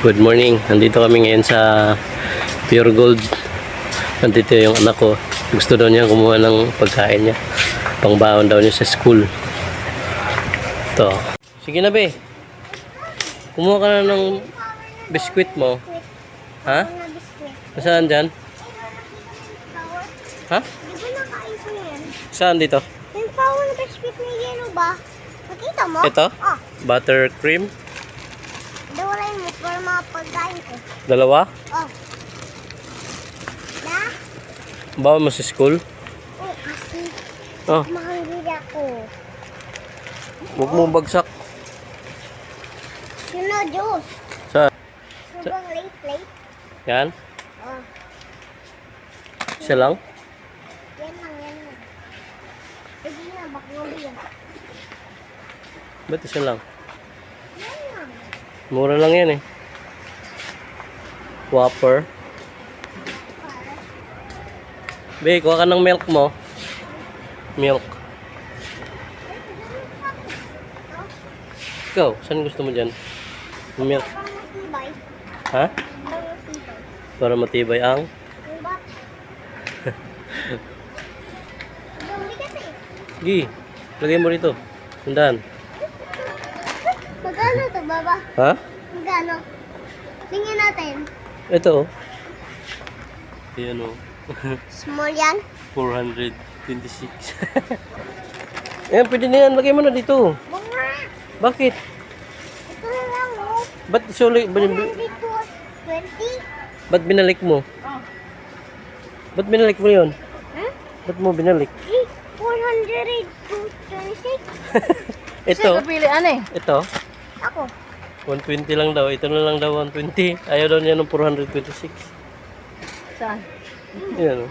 Good morning. Nandito kami ngayon sa Pure Gold. Nandito yung anak ko. Gusto daw niya kumuha ng pagkain niya. Pangbaon daw niya sa school. Ito. Sige na, be. Kumuha ka na ng biskwit mo. Ha? Saan dyan? Ha? Di ba nakain ko yan? Saan dito? Yung power na biscuit na yellow ba? Nakita mo? Ito? Oh, Buttercream? dawalay mo para mapagkain ko. Dalawa? Oh. Na? Bawa mo sa school? Oh, kasi Oh, mahangin ako. huwag mong bagsak. Yun na, juice. Saan? Sobrang late. Yan? Oh, Isa lang? yan lang. Pwede na, baka mabiyan. Ba't isa lang? Yan lang. Mura lang yan eh. Whopper. Be, kuha ka ng milk mo. Milk. Ikaw, saan gusto mo dyan? Milk. Parang matibay. Ha? Parang matibay. Para matibay ang... Yung ba? Sobrang bigat eh. Gi, lagay mo rito. Sundan. Magkano to, baba? Ha? Magkano? Tingnan natin. Ito oh. Ayan oh. Small yan? 426. Ayan, pwede na yan. Lagay mo na dito. Mga! Bakit? Ito na lang, oh. Ba't suli? 120? Ba't binalik mo? Oh. Ba't binalik mo yun? Hmm? Ba't mo binalik? 426? Ito. Kapilian eh. Ito. Ako. 120 lang daw. Ito na lang daw 120. Ayaw daw niya ng 426. Saan? Ayan oh.